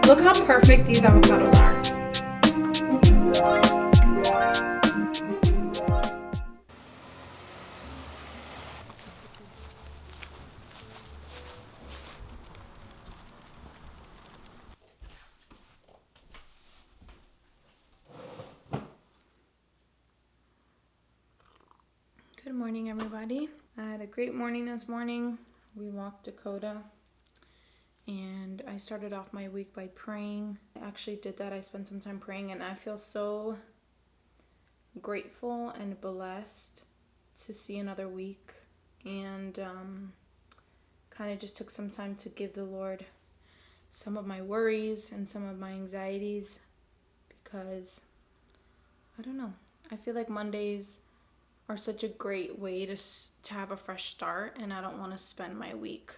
Look how perfect these avocados are. Good morning, everybody. I had a great morning this morning. We walked Dakota and I started off my week by praying. I actually did that. I spent some time praying and I feel so grateful and blessed to see another week, and kind of just took some time to give the Lord some of my worries and some of my anxieties, because I don't know, I feel like Mondays are such a great way to have a fresh start, and I don't want to start my week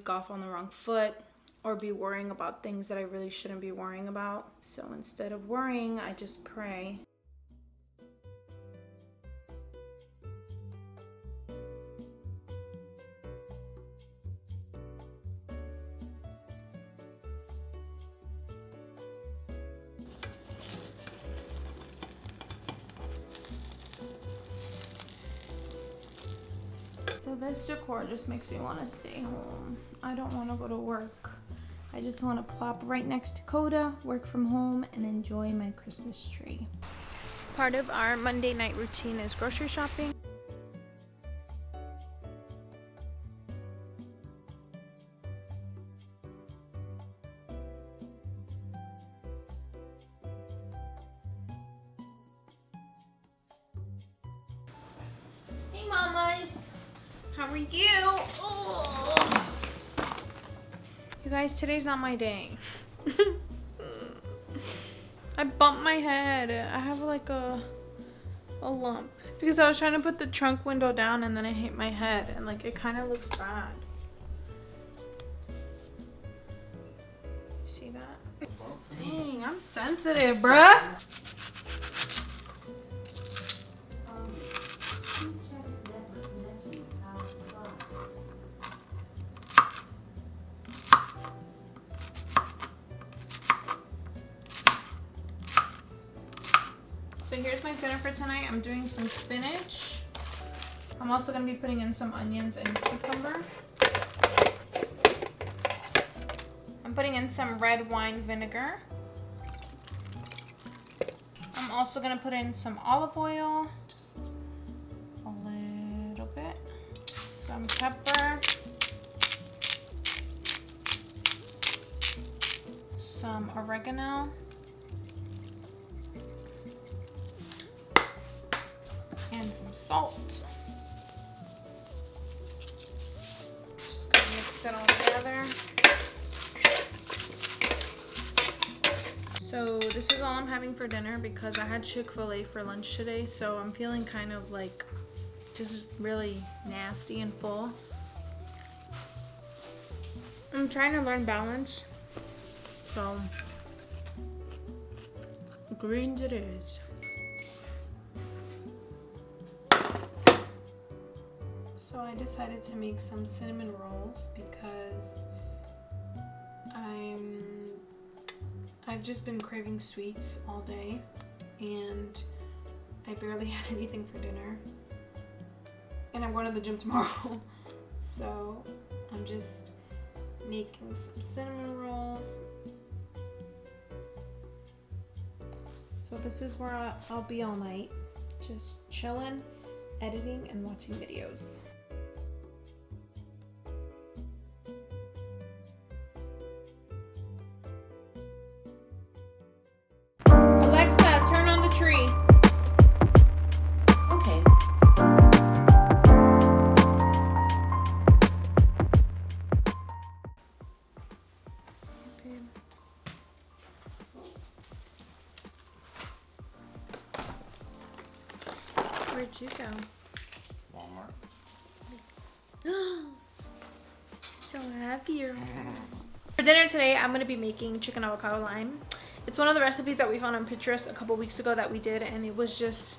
off on the wrong foot or be worrying about things that I really shouldn't be worrying about. So instead of worrying, I just pray. So this decor just makes me want to stay home. I don't want to go to work. I just want to plop right next to Coda, work from home, and enjoy my Christmas tree. Part of our Monday night routine is grocery shopping. Hey mamas! How are you? Oh. You guys, today's not my day. I bumped my head. I have like a lump because I was trying to put the trunk window down and then I hit my head and like it kind of looks bad. You see that? Dang, I'm sensitive, bruh. So here's my dinner for tonight. I'm doing some spinach. I'm also going to be putting in some onions and cucumber. I'm putting in some red wine vinegar. I'm also going to put in some olive oil, just a little bit, some pepper, some oregano, and some salt. Just gonna mix it all together. So this is all I'm having for dinner because I had Chick-fil-A for lunch today, so I'm feeling kind of like just really nasty and full. I'm trying to learn balance, so greens it is. So I decided to make some cinnamon rolls because I've just been craving sweets all day and I barely had anything for dinner. And I'm going to the gym tomorrow. So I'm just making some cinnamon rolls. So this is where I'll be all night, just chilling, editing, and watching videos. Alexa, turn on the tree. Okay. Where'd you go? Walmart. So happy. For dinner today, I'm going to be making chicken avocado lime. It's one of the recipes that we found on Pinterest a couple weeks ago that we did, and it was just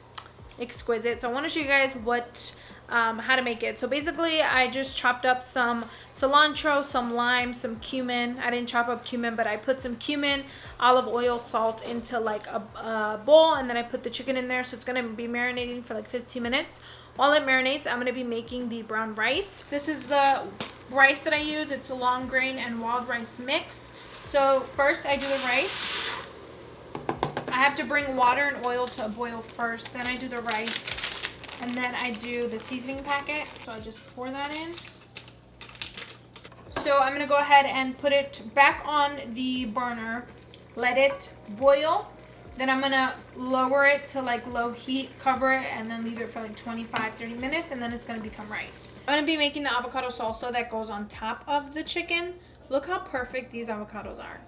exquisite. So I want to show you guys what how to make it. So basically I just chopped up some cilantro, some lime, some cumin. I didn't chop up cumin, but I put some cumin, olive oil, salt into like a bowl, and then I put the chicken in there. So it's gonna be marinating for like 15 minutes. While it marinates, I'm gonna be making the brown rice. This is the rice that I use. It's a long grain and wild rice mix. So first I do the rice. I have to bring water and oil to a boil first, then I do the rice, and then I do the seasoning packet. So I just pour that in. So I'm gonna go ahead and put it back on the burner, let it boil. Then I'm gonna lower it to like low heat, cover it, and then leave it for like 25-30 minutes, and then it's gonna become rice. I'm gonna be making the avocado salsa that goes on top of the chicken. Look how perfect these avocados are.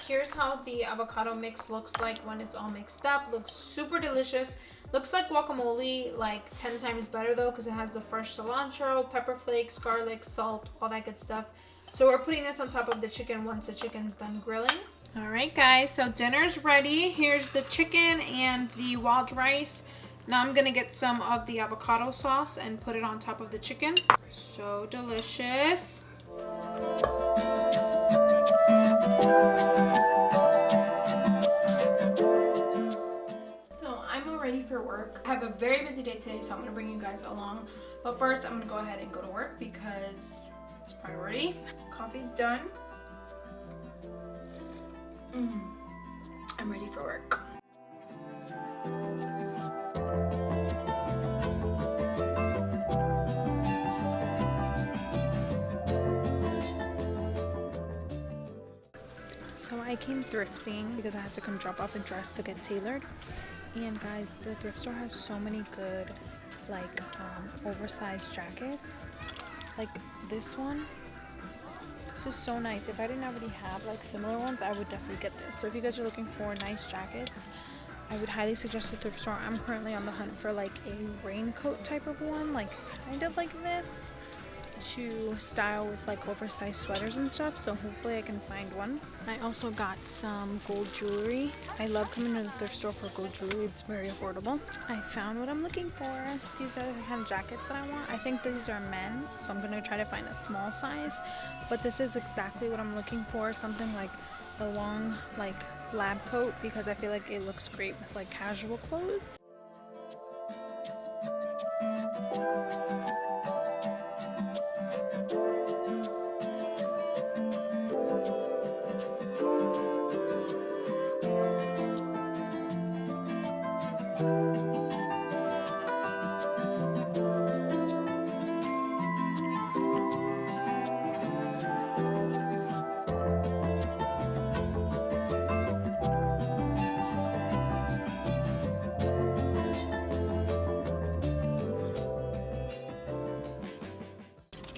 Here's how the avocado mix looks like when it's all mixed up. Looks super delicious. Looks like guacamole, like 10 times better though, because it has the fresh cilantro, pepper flakes, garlic, salt, all that good stuff. So we're putting this on top of the chicken once the chicken's done grilling. All right guys, so dinner's ready. Here's the chicken and the wild rice. Now I'm gonna get some of the avocado sauce and put it on top of the chicken. So delicious. Ready for work. I have a very busy day today, so I'm gonna bring you guys along. But first, I'm gonna go ahead and go to work because it's priority. Coffee's done. I'm ready for work. So I came thrifting because I had to come drop off a dress to get tailored. And guys, the thrift store has so many good like oversized jackets. Like this one. This is so nice. If I didn't already have like similar ones, I would definitely get this. So if you guys are looking for nice jackets, I would highly suggest the thrift store. I'm currently on the hunt for like a raincoat type of one, like kind of like this, to style with like oversized sweaters and stuff. So hopefully I can find one. I also got some gold jewelry. I love coming to the thrift store for gold jewelry. It's very affordable. I found what I'm looking for. These are the kind of jackets that I want. I think these are men, so I'm gonna try to find a small size, but this is exactly what I'm looking for. Something like a long like lab coat, because I feel like it looks great with like casual clothes.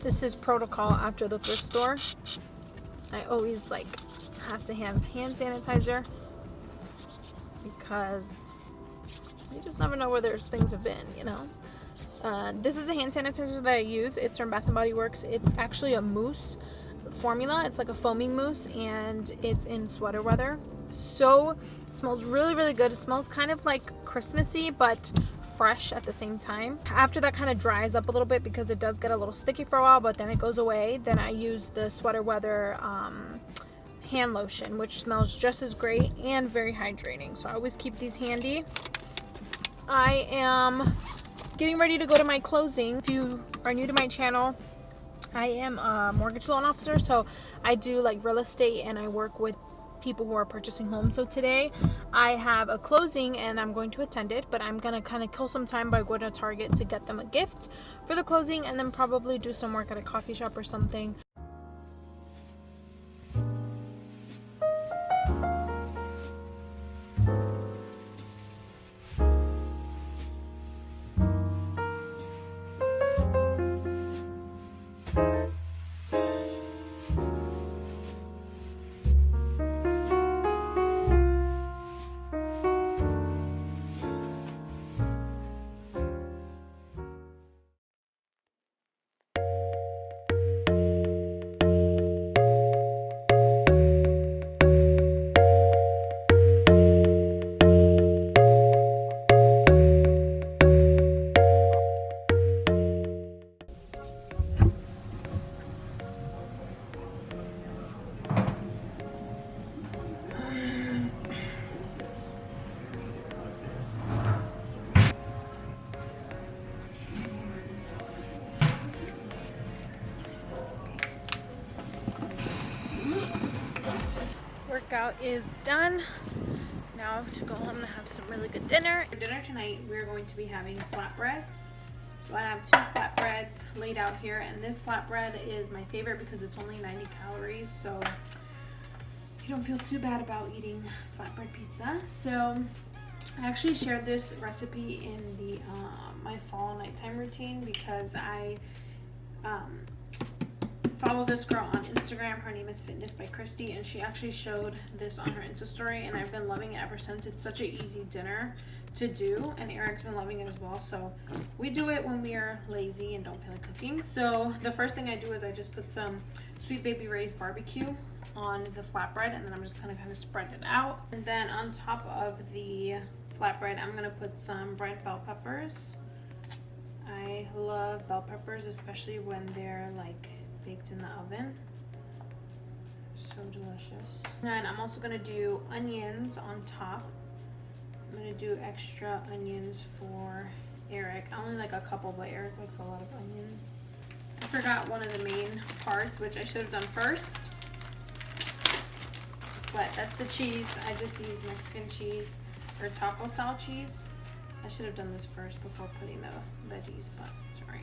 This is protocol after the thrift store. I always like have to have hand sanitizer because you just never know where there's things have been, you know. This is the hand sanitizer that I use. It's from Bath & Body Works. It's actually a mousse formula. It's like a foaming mousse, and it's in sweater weather. So it smells really, really good. It smells kind of like Christmassy, but fresh at the same time. After that kind of dries up a little bit, because it does get a little sticky for a while, but then it goes away. Then I use the sweater weather hand lotion, which smells just as great and very hydrating. So I always keep these handy. I am getting ready to go to my closing. If you are new to my channel, I am a mortgage loan officer, so I do like real estate and I work with people who are purchasing homes. So today I have a closing and I'm going to attend it, but I'm gonna kind of kill some time by going to Target to get them a gift for the closing, and then probably do some work at a coffee shop or something. workout is done. Now to go home and have some really good dinner. For dinner tonight, we're going to be having flatbreads. So I have 2 flatbreads laid out here, and this flatbread is my favorite because it's only 90 calories, so you don't feel too bad about eating flatbread pizza. So I actually shared this recipe in the my fall nighttime routine because I follow this girl on Instagram. Her name is Fitness by Christy, and she actually showed this on her Insta story, and I've been loving it ever since. It's such an easy dinner to do, and Eric's been loving it as well. So we do it when we are lazy and don't feel like cooking. So the first thing I do is I just put some Sweet Baby Ray's barbecue on the flatbread, and then I'm just gonna kind of spread it out. And then on top of the flatbread, I'm gonna put some red bell peppers. I love bell peppers, especially when they're like baked in the oven. So delicious. And I'm also gonna do onions on top. I'm gonna do extra onions for Eric. I only like a couple, but Eric likes a lot of onions. I forgot one of the main parts, which I should have done first. But that's the cheese. I just use Mexican cheese or taco style cheese. I should have done this first before putting the veggies, but it's alright.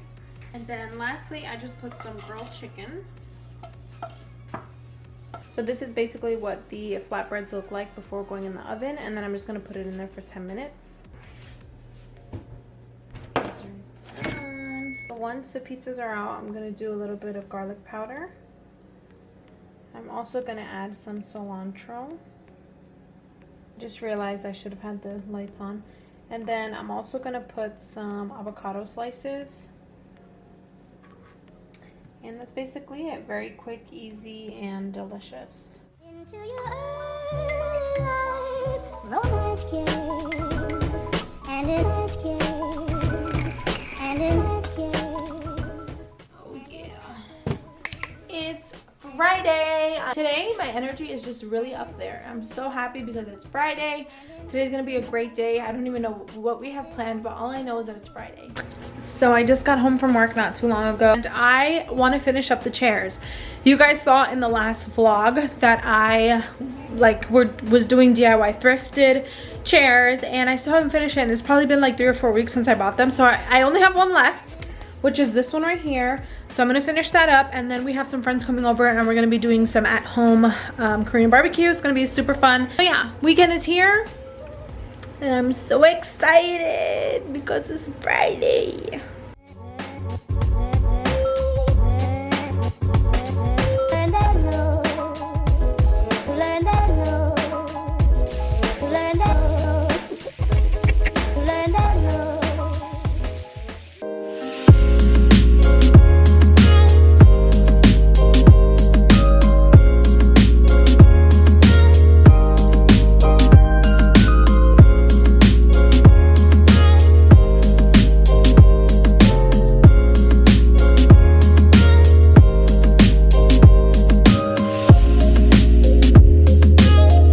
And then lastly, I just put some grilled chicken. So this is basically what the flatbreads look like before going in the oven, and then I'm just gonna put it in there for 10 minutes. Once the pizzas are out, I'm gonna do a little bit of garlic powder. I'm also gonna add some cilantro. Just realized I should have had the lights on. And then I'm also gonna put some avocado slices. And that's basically it. Very quick, easy, and delicious. Into your early life, romance came, and it came, and it came. Oh yeah. It's Friday. Today my energy is just really up there. I'm so happy because it's Friday. Today's gonna be a great day. I don't even know what we have planned, but all I know is that it's Friday. So I just got home from work not too long ago, and I want to finish up the chairs. You guys saw in the last vlog that I was doing DIY thrifted chairs, and I still haven't finished it. And it's probably been like 3 or 4 weeks since I bought them, so I only have one left, which is this one right here. So I'm gonna finish that up, and then we have some friends coming over, and we're gonna be doing some at-home Korean barbecue. It's gonna be super fun. So yeah, weekend is here, and I'm so excited because it's Friday.